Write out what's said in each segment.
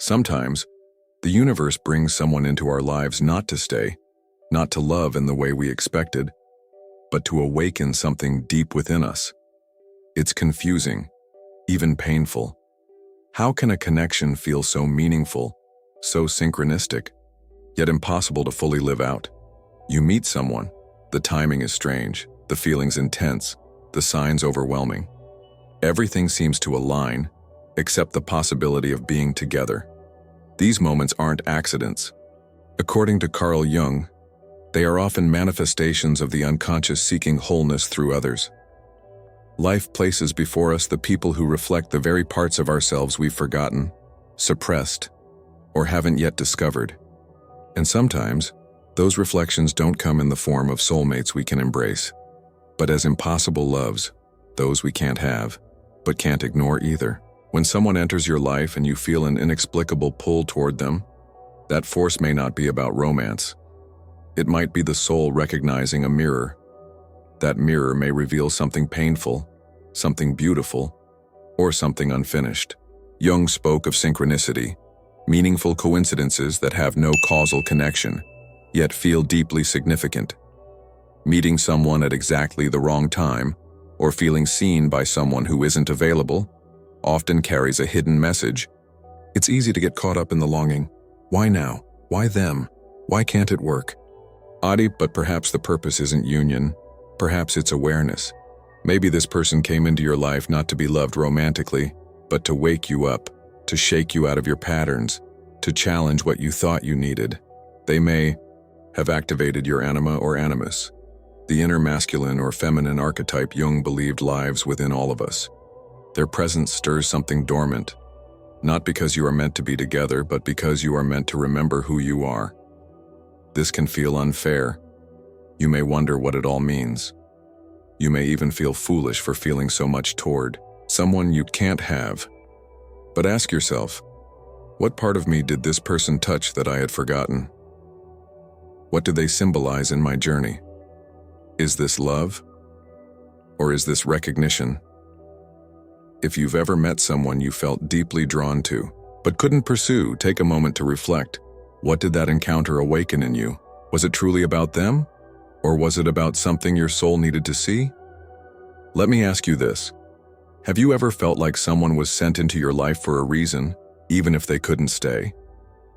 Sometimes, the universe brings someone into our lives not to stay, not to love in the way we expected, but to awaken something deep within us. It's confusing, even painful. How can a connection feel so meaningful, so synchronistic, yet impossible to fully live out? You meet someone, the timing is strange, the feeling's intense, the signs overwhelming. Everything seems to align, except the possibility of being together. These moments aren't accidents. According to Carl Jung, they are often manifestations of the unconscious seeking wholeness through others. Life places before us the people who reflect the very parts of ourselves we've forgotten, suppressed, or haven't yet discovered. And sometimes, those reflections don't come in the form of soulmates we can embrace, but as impossible loves, those we can't have, but can't ignore either. When someone enters your life and you feel an inexplicable pull toward them, that force may not be about romance. It might be the soul recognizing a mirror. That mirror may reveal something painful, something beautiful, or something unfinished. Jung spoke of synchronicity, meaningful coincidences that have no causal connection, yet feel deeply significant. Meeting someone at exactly the wrong time, or feeling seen by someone who isn't available, often carries a hidden message. It's easy to get caught up in the longing. Why now? Why them? Why can't it work? But perhaps the purpose isn't union. Perhaps it's awareness. Maybe this person came into your life not to be loved romantically, but to wake you up, to shake you out of your patterns, to challenge what you thought you needed. They may have activated your anima or animus, the inner masculine or feminine archetype Jung believed lives within all of us. Their presence stirs something dormant, not because you are meant to be together, but because you are meant to remember who you are. This can feel unfair. You may wonder what it all means. You may even feel foolish for feeling so much toward someone you can't have. But ask yourself, what part of me did this person touch that I had forgotten? What do they symbolize in my journey? Is this love? Or is this recognition? If you've ever met someone you felt deeply drawn to, but couldn't pursue, take a moment to reflect. What did that encounter awaken in you? Was it truly about them? Or was it about something your soul needed to see? Let me ask you this. Have you ever felt like someone was sent into your life for a reason, even if they couldn't stay?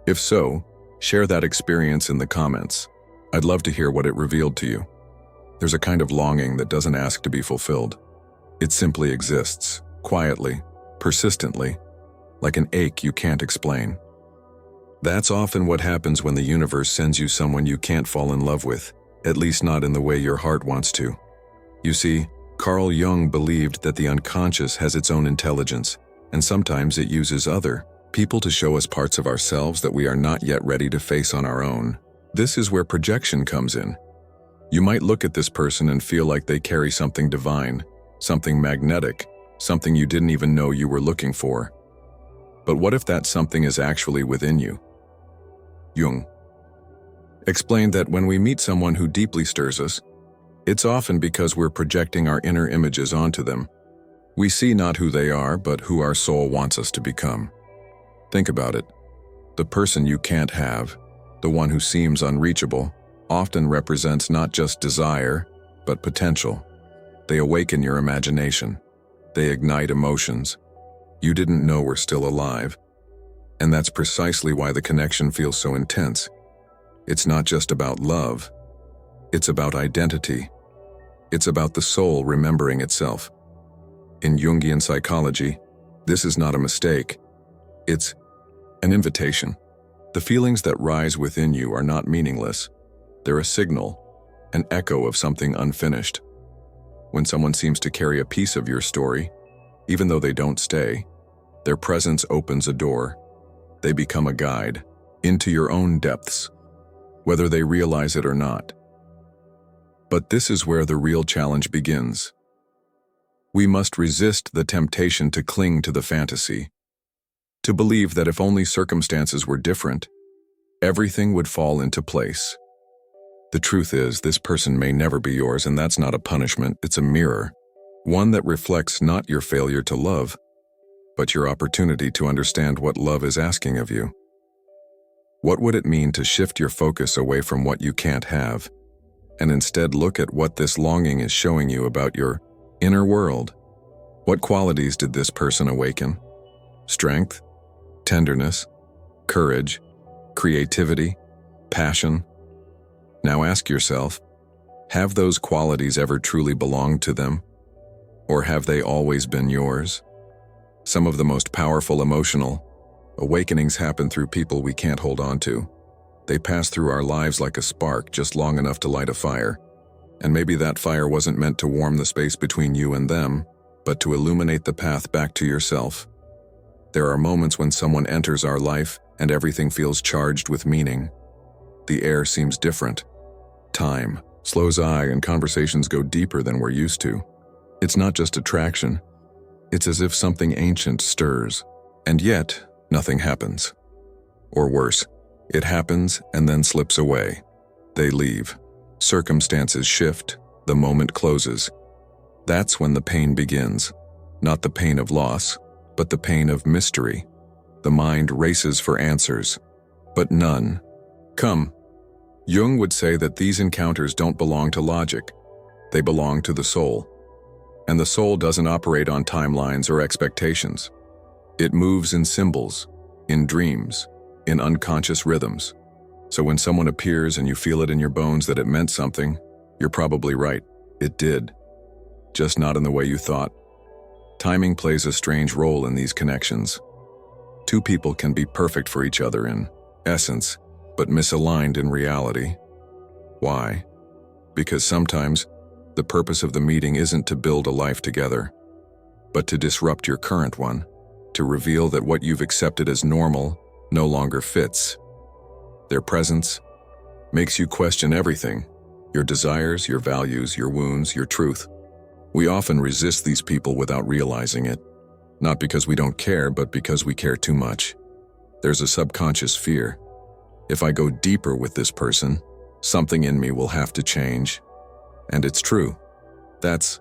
If so, share that experience in the comments. I'd love to hear what it revealed to you. There's a kind of longing that doesn't ask to be fulfilled. It simply exists, quietly, persistently, like an ache you can't explain. That's often what happens when the universe sends you someone you can't fall in love with, at least not in the way your heart wants to. You see, Carl Jung believed that the unconscious has its own intelligence, and sometimes it uses other people to show us parts of ourselves that we are not yet ready to face on our own. This is where projection comes in. You might look at this person and feel like they carry something divine, something magnetic, something you didn't even know you were looking for. But what if that something is actually within you? Jung explained that when we meet someone who deeply stirs us, it's often because we're projecting our inner images onto them. We see not who they are, but who our soul wants us to become. Think about it. The person you can't have, the one who seems unreachable, often represents not just desire, but potential. They awaken your imagination. They ignite emotions you didn't know were still alive. And that's precisely why the connection feels so intense. It's not just about love. It's about identity. It's about the soul remembering itself. In Jungian psychology, this is not a mistake. It's an invitation. The feelings that rise within you are not meaningless. They're a signal, an echo of something unfinished. When someone seems to carry a piece of your story, even though they don't stay, their presence opens a door. They become a guide into your own depths, whether they realize it or not. But this is where the real challenge begins. We must resist the temptation to cling to the fantasy, to believe that if only circumstances were different, everything would fall into place. The truth is, this person may never be yours, and that's not a punishment, it's a mirror, one that reflects not your failure to love, but your opportunity to understand what love is asking of you. What would it mean to shift your focus away from what you can't have, and instead look at what this longing is showing you about your inner world? What qualities did this person awaken? Strength, tenderness, courage, creativity, passion? Now ask yourself, have those qualities ever truly belonged to them? Or have they always been yours? Some of the most powerful emotional awakenings happen through people we can't hold on to. They pass through our lives like a spark, just long enough to light a fire. And maybe that fire wasn't meant to warm the space between you and them, but to illuminate the path back to yourself. There are moments when someone enters our life and everything feels charged with meaning. The air seems different. Time slows eye and conversations go deeper than we're used to. It's not just attraction. It's as if something ancient stirs, and yet nothing happens. Or worse, it happens and then slips away. They leave. Circumstances shift. The moment closes. That's when the pain begins. Not the pain of loss, but the pain of mystery. The mind races for answers, but none come. Jung would say that these encounters don't belong to logic. They belong to the soul. And the soul doesn't operate on timelines or expectations. It moves in symbols, in dreams, in unconscious rhythms. So when someone appears and you feel it in your bones that it meant something, you're probably right. It did. Just not in the way you thought. Timing plays a strange role in these connections. Two people can be perfect for each other in essence, but misaligned in reality. Why? Because sometimes the purpose of the meeting isn't to build a life together, but to disrupt your current one, to reveal that what you've accepted as normal no longer fits. Their presence makes you question everything, your desires, your values, your wounds, your truth. We often resist these people without realizing it, not because we don't care, but because we care too much. There's a subconscious fear. If I go deeper with this person, something in me will have to change. And it's true. That's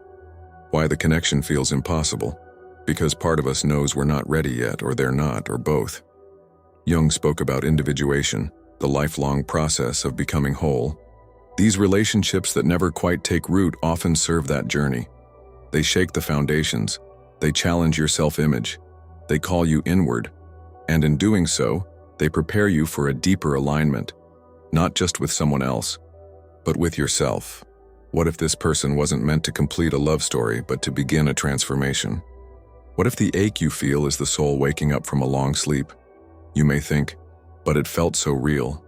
why the connection feels impossible, because part of us knows we're not ready yet, or they're not, or both. Jung spoke about individuation, the lifelong process of becoming whole. These relationships that never quite take root often serve that journey. They shake the foundations. They challenge your self-image. They call you inward. And in doing so, they prepare you for a deeper alignment, not just with someone else, but with yourself. What if this person wasn't meant to complete a love story, but to begin a transformation? What if the ache you feel is the soul waking up from a long sleep? You may think, but it felt so real.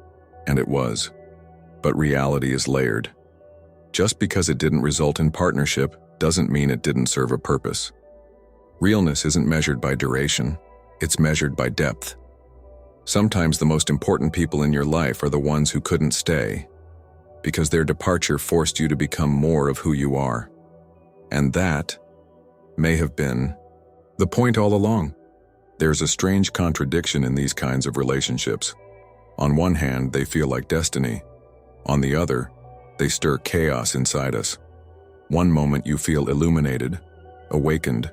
And it was. But reality is layered. Just because it didn't result in partnership doesn't mean it didn't serve a purpose. Realness isn't measured by duration, it's measured by depth. Sometimes the most important people in your life are the ones who couldn't stay, because their departure forced you to become more of who you are. And that may have been the point all along. There's a strange contradiction in these kinds of relationships. On one hand, they feel like destiny. On the other, they stir chaos inside us. One moment you feel illuminated, awakened.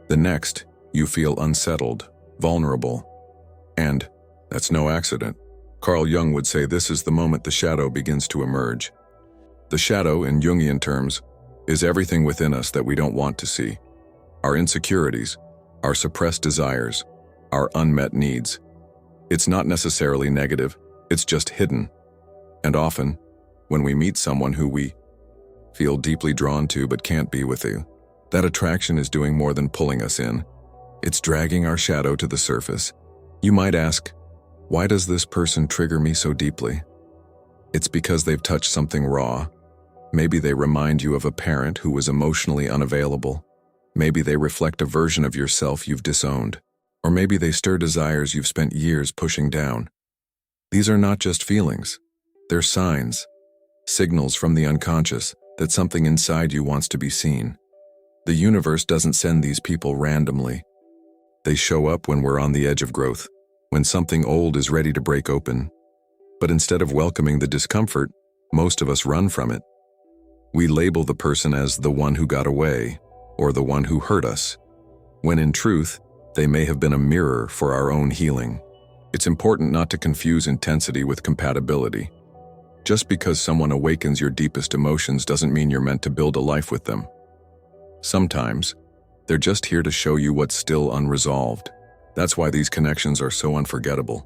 The next, you feel unsettled, vulnerable. And that's no accident. Carl Jung would say this is the moment the shadow begins to emerge. The shadow, in Jungian terms, is everything within us that we don't want to see. Our insecurities, our suppressed desires, our unmet needs. It's not necessarily negative, it's just hidden. And often, when we meet someone who we feel deeply drawn to but can't be with you, that attraction is doing more than pulling us in. It's dragging our shadow to the surface. You might ask, why does this person trigger me so deeply? It's because they've touched something raw. Maybe they remind you of a parent who was emotionally unavailable. Maybe they reflect a version of yourself you've disowned. Or maybe they stir desires you've spent years pushing down. These are not just feelings. They're signs, signals from the unconscious that something inside you wants to be seen. The universe doesn't send these people randomly. They show up when we're on the edge of growth, when something old is ready to break open. But instead of welcoming the discomfort, most of us run from it. We label the person as the one who got away, or the one who hurt us, when in truth, They may have been a mirror for our own healing. It's important not to confuse intensity with compatibility. Just because someone awakens your deepest emotions doesn't mean you're meant to build a life with them. Sometimes, they're just here to show you what's still unresolved. That's why these connections are so unforgettable.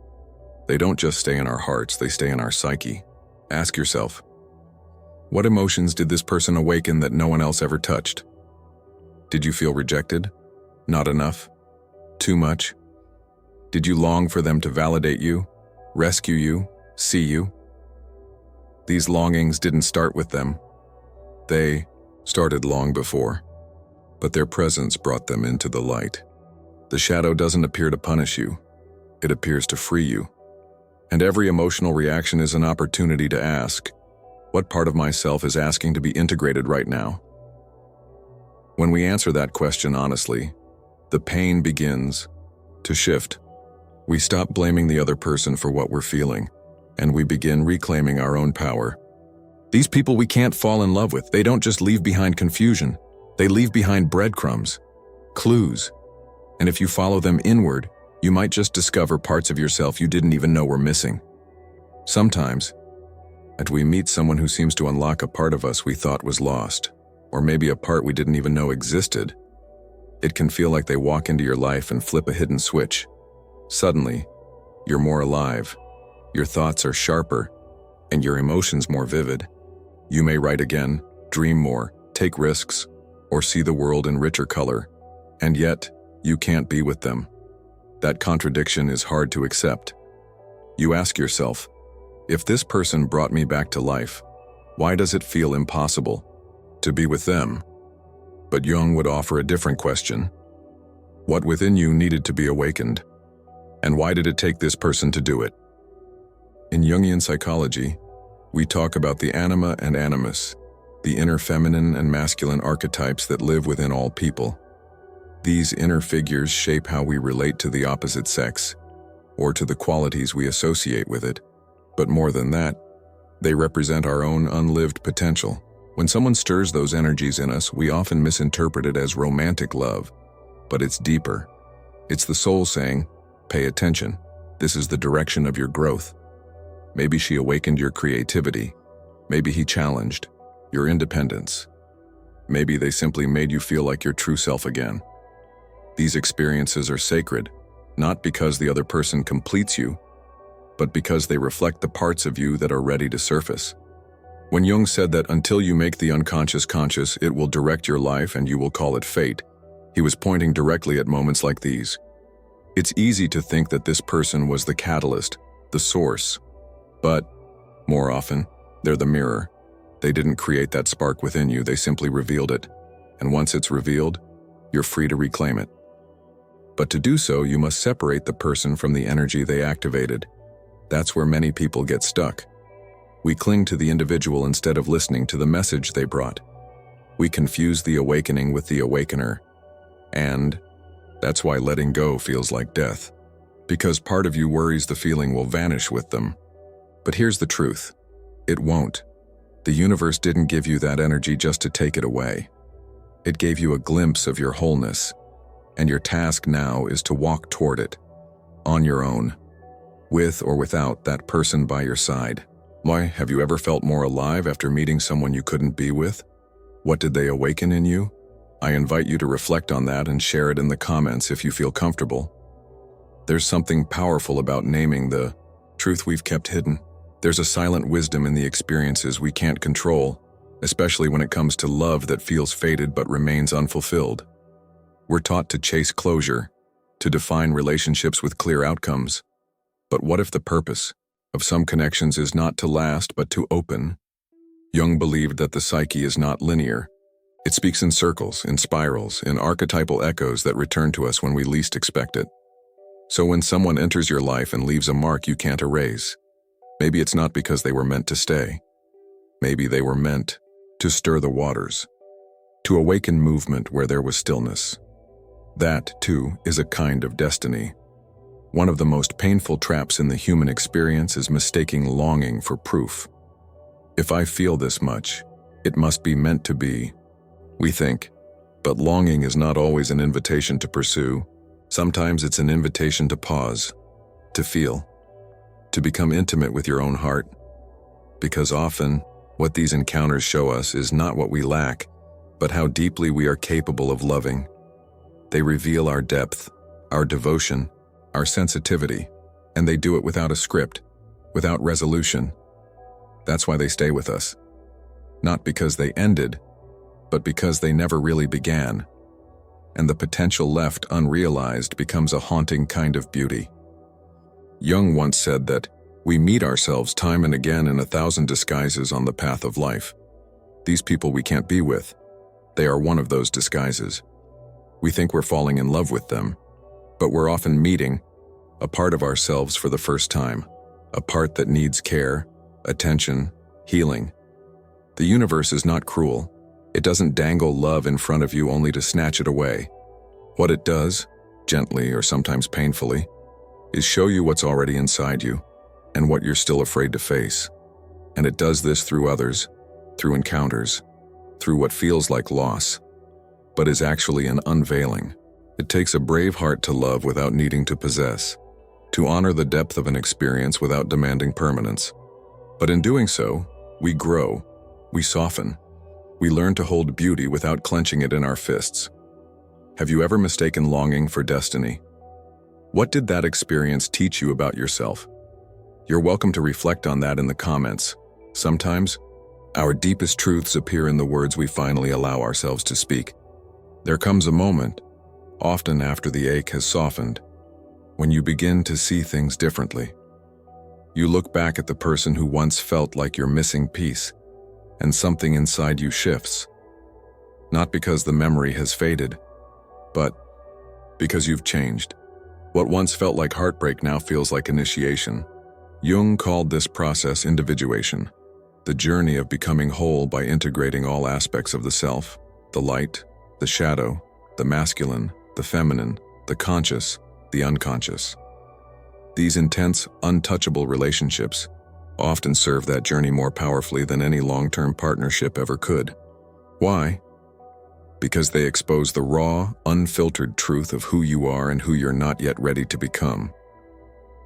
They don't just stay in our hearts, they stay in our psyche. Ask yourself, what emotions did this person awaken that no one else ever touched? Did you feel rejected? Not enough? Too much? Did you long for them to validate you, rescue you, see you? These longings didn't start with them. They started long before, but their presence brought them into the light. The shadow doesn't appear to punish you, it appears to free you. And every emotional reaction is an opportunity to ask, what part of myself is asking to be integrated right now? When we answer that question honestly, the pain begins to shift. We stop blaming the other person for what we're feeling, and we begin reclaiming our own power. These people we can't fall in love with, they don't just leave behind confusion, they leave behind breadcrumbs, clues. And if you follow them inward, you might just discover parts of yourself you didn't even know were missing. Sometimes, we meet someone who seems to unlock a part of us we thought was lost, or maybe a part we didn't even know existed. It can feel like they walk into your life and flip a hidden switch. Suddenly, you're more alive, your thoughts are sharper, and your emotions more vivid. You may write again, dream more, take risks, or see the world in richer color, and yet, you can't be with them. That contradiction is hard to accept. You ask yourself, if this person brought me back to life, why does it feel impossible to be with them? But Jung would offer a different question. What within you needed to be awakened? And why did it take this person to do it? In Jungian psychology, we talk about the anima and animus, the inner feminine and masculine archetypes that live within all people. These inner figures shape how we relate to the opposite sex, or to the qualities we associate with it. But more than that, they represent our own unlived potential. When someone stirs those energies in us, we often misinterpret it as romantic love, but it's deeper. It's the soul saying, pay attention, this is the direction of your growth. Maybe she awakened your creativity. Maybe he challenged your independence. Maybe they simply made you feel like your true self again. These experiences are sacred, not because the other person completes you, but because they reflect the parts of you that are ready to surface. When Jung said that until you make the unconscious conscious, it will direct your life and you will call it fate, he was pointing directly at moments like these. It's easy to think that this person was the catalyst, the source, but more often, they're the mirror. They didn't create that spark within you, they simply revealed it. And once it's revealed, you're free to reclaim it. But to do so, you must separate the person from the energy they activated. That's where many people get stuck. We cling to the individual instead of listening to the message they brought. We confuse the awakening with the awakener. And that's why letting go feels like death. Because part of you worries the feeling will vanish with them. But here's the truth. It won't. The universe didn't give you that energy just to take it away. It gave you a glimpse of your wholeness. And your task now is to walk toward it, on your own, with or without that person by your side. Why, have you ever felt more alive after meeting someone you couldn't be with? What did they awaken in you? I invite you to reflect on that and share it in the comments if you feel comfortable. There's something powerful about naming the truth we've kept hidden. There's a silent wisdom in the experiences we can't control, especially when it comes to love that feels fated but remains unfulfilled. We're taught to chase closure, to define relationships with clear outcomes. But what if the purpose of some connections is not to last but to open? Jung believed that the psyche is not linear. It speaks in circles, in spirals, in archetypal echoes that return to us when we least expect it. So when someone enters your life and leaves a mark you can't erase, maybe it's not because they were meant to stay. Maybe they were meant to stir the waters, to awaken movement where there was stillness. That, too, is a kind of destiny. One of the most painful traps in the human experience is mistaking longing for proof. If I feel this much, it must be meant to be, we think. But longing is not always an invitation to pursue. Sometimes it's an invitation to pause, to feel, to become intimate with your own heart. Because often, what these encounters show us is not what we lack, but how deeply we are capable of loving. They reveal our depth, our devotion, our sensitivity, and they do it without a script, without resolution. That's why they stay with us. Not because they ended, but because they never really began. And the potential left unrealized becomes a haunting kind of beauty. Jung once said that we meet ourselves time and again in 1,000 disguises on the path of life. These people we can't be with, they are one of those disguises. We think we're falling in love with them, but we're often meeting a part of ourselves for the first time, a part that needs care, attention, healing. The universe is not cruel. It doesn't dangle love in front of you only to snatch it away. What it does, gently or sometimes painfully, is show you what's already inside you and what you're still afraid to face. And it does this through others, through encounters, through what feels like loss, but is actually an unveiling. It takes a brave heart to love without needing to possess, to honor the depth of an experience without demanding permanence. But in doing so, we grow, we soften, we learn to hold beauty without clenching it in our fists. Have you ever mistaken longing for destiny? What did that experience teach you about yourself? You're welcome to reflect on that in the comments. Sometimes, our deepest truths appear in the words we finally allow ourselves to speak. There comes a moment, often after the ache has softened, when you begin to see things differently. You look back at the person who once felt like your missing piece, and something inside you shifts. Not because the memory has faded, but because you've changed. What once felt like heartbreak now feels like initiation. Jung called this process individuation, the journey of becoming whole by integrating all aspects of the self, the light, the shadow, the masculine, the feminine, the conscious, the unconscious. These intense, untouchable relationships often serve that journey more powerfully than any long-term partnership ever could. Why? Because they expose the raw, unfiltered truth of who you are and who you're not yet ready to become.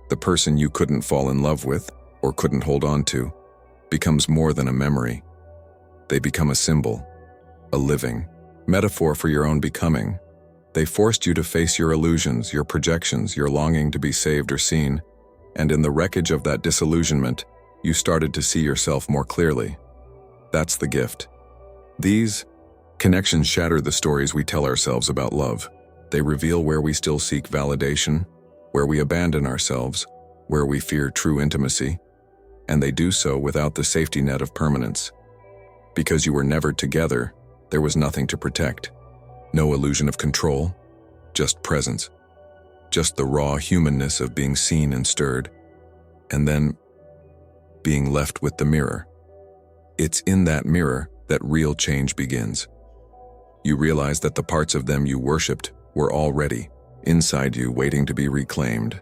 The person you couldn't fall in love with, or couldn't hold on to, becomes more than a memory. They become a symbol, a living metaphor for your own becoming. They forced you to face your illusions, your projections, your longing to be saved or seen, and in the wreckage of that disillusionment, you started to see yourself more clearly. That's the gift. These connections shatter the stories we tell ourselves about love. They reveal where we still seek validation, where we abandon ourselves, where we fear true intimacy, and they do so without the safety net of permanence. Because you were never together, there was nothing to protect. No illusion of control, just presence. Just the raw humanness of being seen and stirred, and then being left with the mirror. It's in that mirror that real change begins. You realize that the parts of them you worshipped were already inside you, waiting to be reclaimed.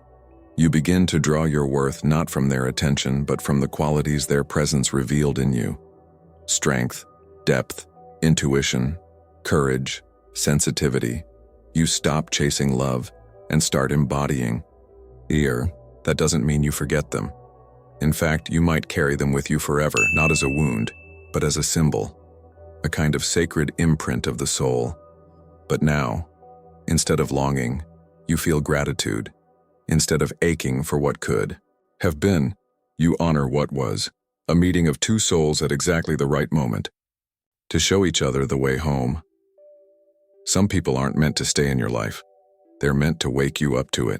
You begin to draw your worth not from their attention, but from the qualities their presence revealed in you. Strength, depth, intuition, courage, sensitivity. You stop chasing love and start embodying. That doesn't mean you forget them. In fact, you might carry them with you forever, not as a wound, but as a symbol, a kind of sacred imprint of the soul. But now, instead of longing, you feel gratitude. Instead of aching for what could have been, you honor what was, a meeting of two souls at exactly the right moment, to show each other the way home. Some people aren't meant to stay in your life. They're meant to wake you up to it.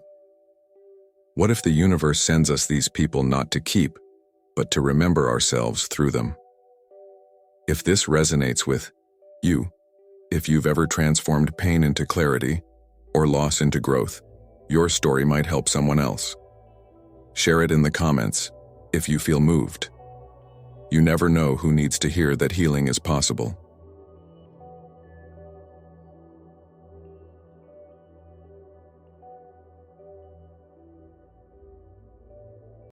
What if the universe sends us these people not to keep, but to remember ourselves through them? If this resonates with you, if you've ever transformed pain into clarity or loss into growth, your story might help someone else. Share it in the comments if you feel moved. You never know who needs to hear that healing is possible.